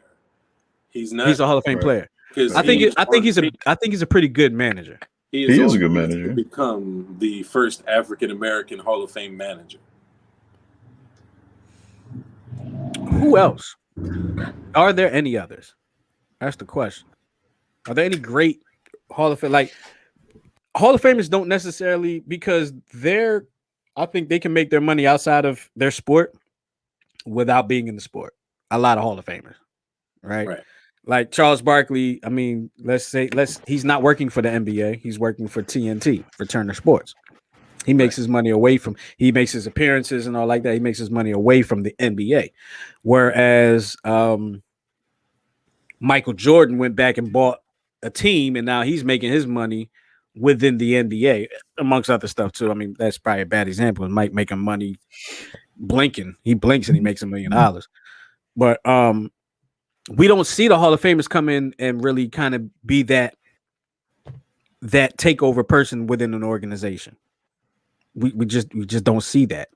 He's not. He's a Hall of Fame player. I think he's a pretty good manager. He is a good manager. Become the first African American Hall of Fame manager. Who else? Are there any others? That's the question. Are there any great Hall of Fame? Like Hall of Famers don't necessarily, because I think they can make their money outside of their sport without being in the sport. A lot of Hall of Famers, right? Like Charles Barkley. I mean, he's not working for the NBA. He's working for TNT, for Turner Sports. He makes his money he makes his appearances and all like that. He makes his money away from the NBA. Whereas Michael Jordan went back and bought a team, and now he's making his money within the NBA, amongst other stuff too. I mean, that's probably a bad example. Mike making money blinking. He blinks and he makes $1 million. But we don't see the Hall of Famers come in and really kind of be that takeover person within an organization. We just don't see that.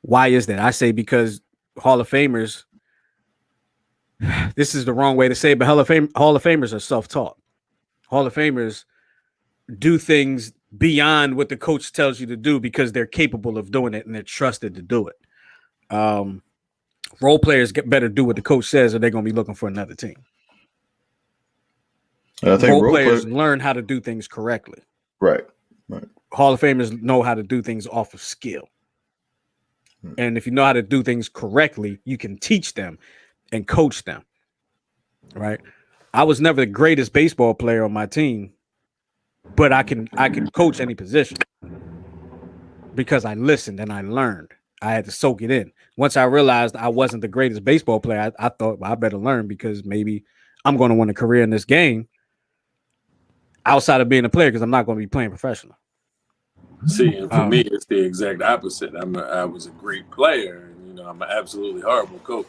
Why is that? I say because Hall of Famers, this is the wrong way to say it, but Hall of Famers are self-taught. Hall of Famers do things beyond what the coach tells you to do because they're capable of doing it and they're trusted to do it. Role players better do what the coach says, or they're going to be looking for another team. And I think role players learn how to do things correctly. Right. Hall of Famers know how to do things off of skill. And if you know how to do things correctly, you can teach them and coach them. Right. I was never the greatest baseball player on my team, but I can coach any position because I listened and I learned. I had to soak it in. Once I realized I wasn't the greatest baseball player, I thought, well, I better learn because maybe I'm going to win a career in this game outside of being a player because I'm not going to be playing professional. See, and for me, it's the exact opposite. I was a great player, and I'm an absolutely horrible coach.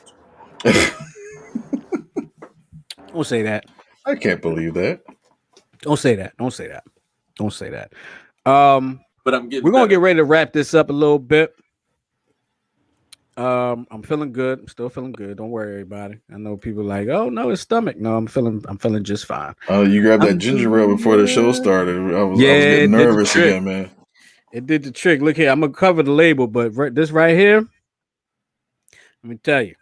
Don't say that. I can't believe that. Don't say that. Don't say that. Don't say that. But we're gonna get ready to wrap this up a little bit. I'm feeling good. I'm still feeling good. Don't worry, everybody. I know people are like, oh no, his stomach. No, I'm feeling just fine. Oh, you grabbed that ginger ale before the show started. I was getting nervous again, man. It did the trick. Look here, I'm gonna cover the label, but this right here, let me tell you,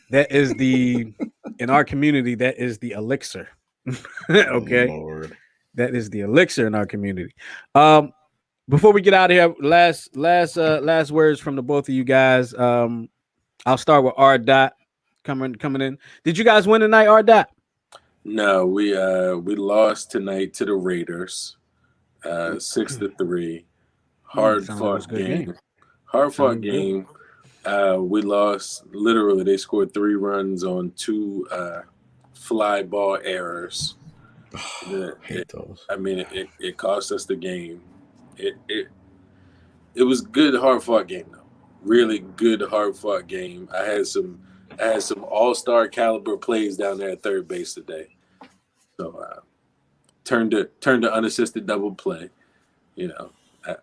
that is in our community, that is the elixir. Okay, Lord. That is the elixir in our community. Before we get out of here, last words from the both of you guys. I'll start with R. Dot coming in. Did you guys win tonight, R. Dot? No, we lost tonight to the Raiders, 6-3. Hard fought game. Hard fought game. We lost. Literally, they scored 3 runs on 2 fly ball errors. I hate those. I mean, it cost us the game. It was good, hard fought game though. Really good, hard fought game. I had some all-star caliber plays down there at third base today. So turned to unassisted double play. You know,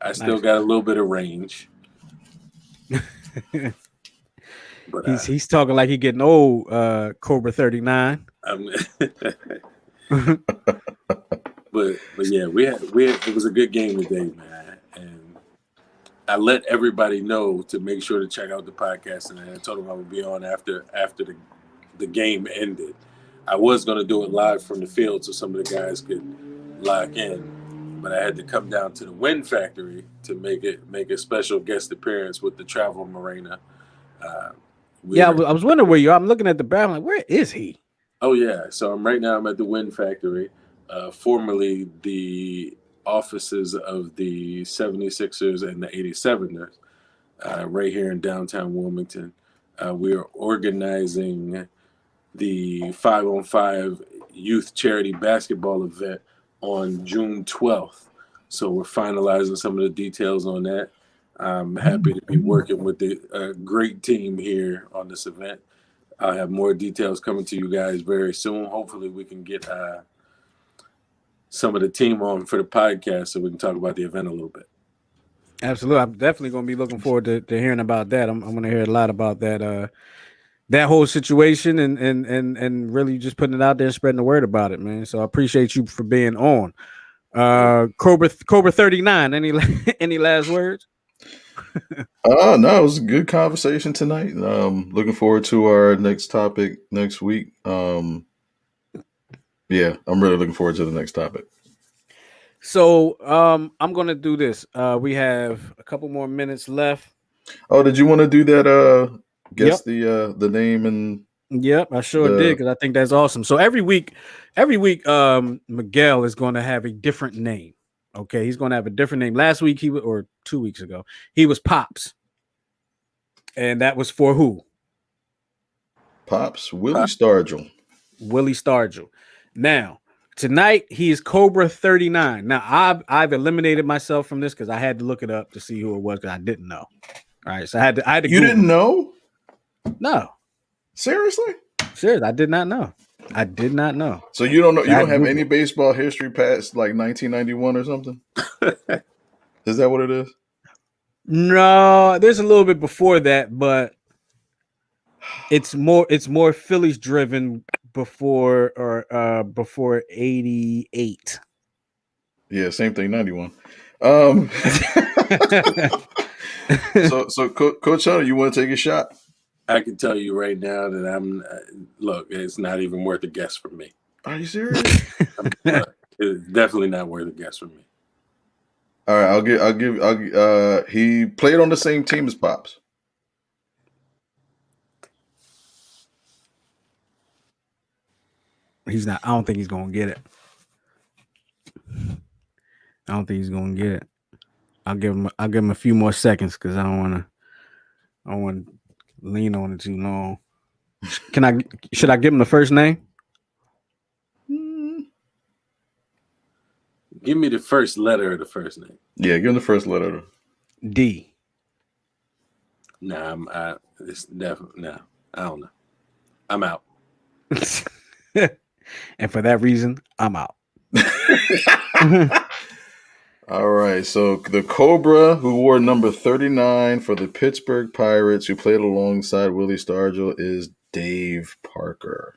I still Nice. got a little bit of range. But He's talking like he getting old, Cobra 39. but yeah, we had it was a good game today, man. And I let everybody know to make sure to check out the podcast, and I told them I would be on after the game ended. I was going to do it live from the field so some of the guys could lock in, but I had to come down to the Win Factory to make a special guest appearance with the Travel Marina. I was wondering where you are. I'm looking at the barrel. Like, where is he? Oh yeah, so I'm at the Win Factory, formerly the offices of the 76ers and the 87ers, right here in downtown Wilmington. We are organizing the 5-on-5 youth charity basketball event on June 12th. So we're finalizing some of the details on that. I'm happy to be working with the great team here on this event. I'll have more details coming to you guys very soon. Hopefully we can get some of the team on for the podcast so we can talk about the event a little bit. Absolutely. I'm definitely going to be looking forward to hearing about that. I'm going to hear a lot about that that whole situation and really just putting it out there and spreading the word about it, man. So I appreciate you for being on. Cobra 39, any last words? No, it was a good conversation tonight. Looking forward to our next topic next week. Yeah, I'm really looking forward to the next topic. So I'm gonna do this. We have a couple more minutes left. Oh, did you want to do that? Guess the name and yep, I sure did because I think that's awesome. So every week, Miguel is going to have a different name. Okay, he's going to have a different name. Last week or 2 weeks ago, he was Pops, and that was for who? Pops Willie Stargell. Willie Stargell. Now tonight he is Cobra 39. Now I've eliminated myself from this because I had to look it up to see who it was because I didn't know. All right, so I had to. You Google. Didn't know? No. Seriously? Serious. I did not know. So you don't know? You don't have any baseball history past like 1991 or something? Is that what it is? No, there's a little bit before that, but it's more Phillies driven before 88. Yeah, same thing. 91. So Coach Hunter, you want to take a shot? I can tell you right now that look, it's not even worth a guess from me. Are you serious? It's definitely not worth a guess from me. All right, I'll give. He played on the same team as Pops. He's not. I don't think he's gonna get it. I'll give him a few more seconds because I don't want to lean on it too long. Should I give him the first name? Give me the first letter of the first name. Yeah, give him the first letter. D. Nah, it's definitely no. I don't know. I'm out. And for that reason, I'm out. All right, so the Cobra who wore number 39 for the Pittsburgh Pirates, who played alongside Willie Stargell, is Dave Parker.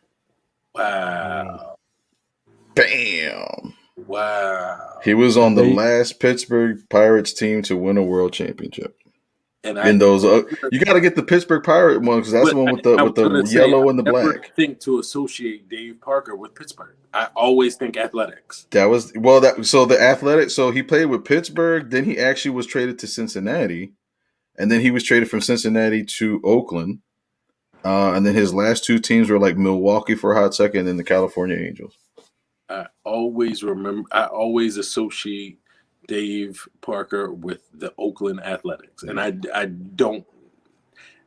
Wow. Bam. Wow. He was on the last Pittsburgh Pirates team to win a world championship. And those, you got to get the Pittsburgh Pirate one because that's the one with the yellow and the black. I think to associate Dave Parker with Pittsburgh. I always think athletics. So the athletics. So he played with Pittsburgh. Then he actually was traded to Cincinnati, and then he was traded from Cincinnati to Oakland. And then his last two teams were like Milwaukee for a hot second, and then the California Angels. I always associate Dave Parker with the Oakland Athletics, and I don't.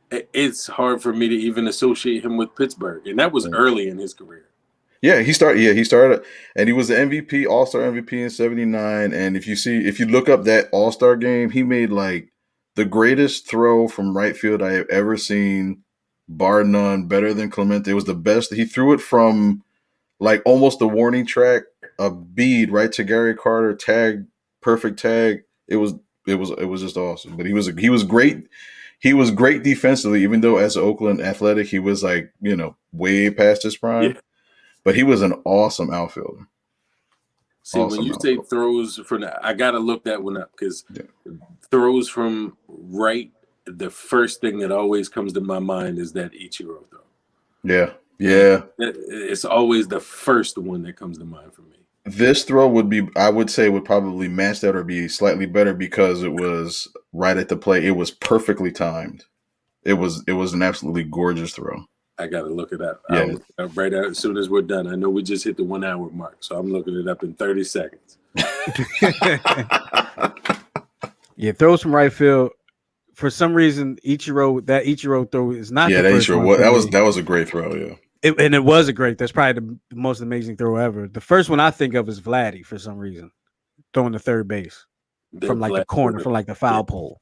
It's hard for me to even associate him with Pittsburgh, and that was early in his career. Yeah, he started, and he was the MVP, All-Star MVP in '79. And if you look up that All-Star game, he made like the greatest throw from right field I have ever seen, bar none. Better than Clemente. It was the best. He threw it from like almost the warning track, a bead right to Gary Carter, tag perfect tag. It was just awesome. But he was great. He was great defensively, even though as an Oakland Athletic, he was like, way past his prime. Yeah. But he was an awesome outfielder. See, when you say throws from, I gotta look that one up because throws from right, the first thing that always comes to my mind is that Ichiro throw. Yeah. It's always the first one that comes to mind for me. This throw would probably match that or be slightly better because it was right at the plate. It was perfectly timed. It was an absolutely gorgeous throw. I gotta look it up. Yeah. I'll look it up right out as soon as we're done. I know we just hit the 1 hour mark, so I'm looking it up in 30 seconds. Yeah, throws from right field. For some reason, Ichiro throw is not. Yeah, the first one that was a great throw. Yeah, it was a great. That's probably the most amazing throw ever. The first one I think of is Vladdy for some reason, throwing to third base from like the corner, from like the foul pole.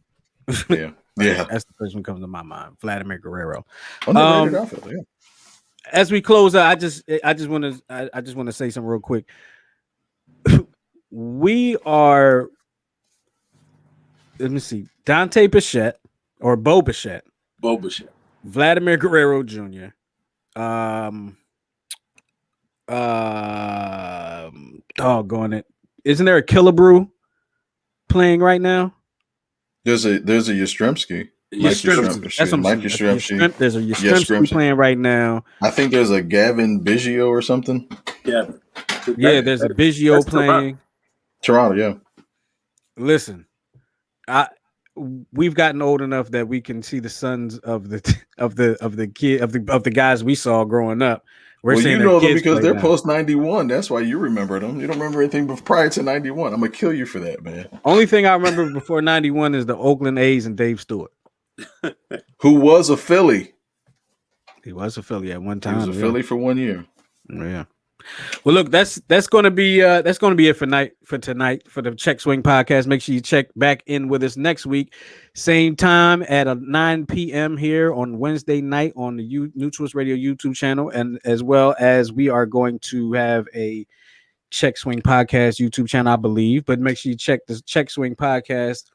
Yeah. Yeah, that's the first one comes to my mind. Vladimir Guerrero. Underrated outfield, yeah. As we close out, I just want to say something real quick. We are. Let me see. Dante Bichette or Bo Bichette. Vladimir Guerrero Jr. Doggone it. Isn't there a Killebrew playing right now? There's a Yastrzemski. That's what Mike Yastrzemski. There's a Yastrzemski playing right now. I think there's a Gavin Biggio or something. Yeah. There's a Biggio playing. Toronto, yeah. Listen, we've gotten old enough that we can see the sons of the guys we saw growing up. We're saying you know them because they're post 91. That's why you remember them. You don't remember anything prior to 91. I'm gonna kill you for that, man. Only thing I remember before 91 is the Oakland A's and Dave Stewart, who was a Philly. He was a Philly at one time. He was a Philly for 1 year. Yeah. Well, look, that's gonna be it for tonight for the Check Swing podcast. Make sure you check back in with us next week, same time at 9 p.m. here on Wednesday night on the New Twist Radio YouTube channel, and as well as we are going to have a Check Swing podcast YouTube channel, I believe. But make sure you check the Check Swing podcast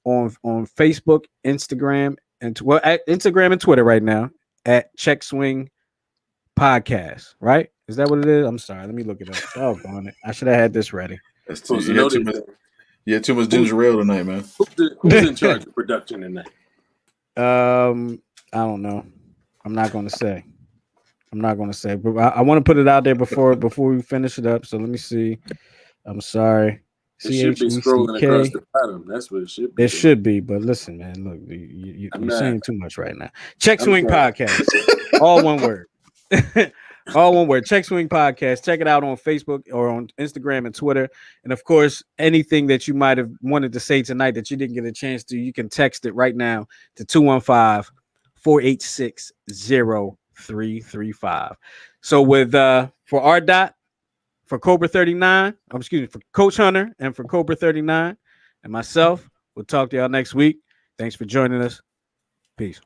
on Facebook, Instagram, and Instagram and Twitter right now at Check Swing Podcast. Right. Is that what it is? I'm sorry. Let me look it up. Oh, darn it. I should have had this ready. Yeah, too much ginger ale tonight, man. Who's in charge of production tonight? I don't know. I'm not going to say. But I want to put it out there before we finish it up. So let me see. I'm sorry. It should be scrolling across the bottom. That's what it should be. It should be. But listen, man. Look, you're saying too much right now. Check Swing Podcast. All one word. All one word. Check Swing Podcast. Check it out on Facebook or on Instagram and Twitter. And of course, anything that you might have wanted to say tonight that you didn't get a chance to, you can text it right now to 215-486-0335. So with for R Dot, for Cobra 39, for Coach Hunter and for Cobra 39 and myself, we'll talk to y'all next week. Thanks for joining us. Peace.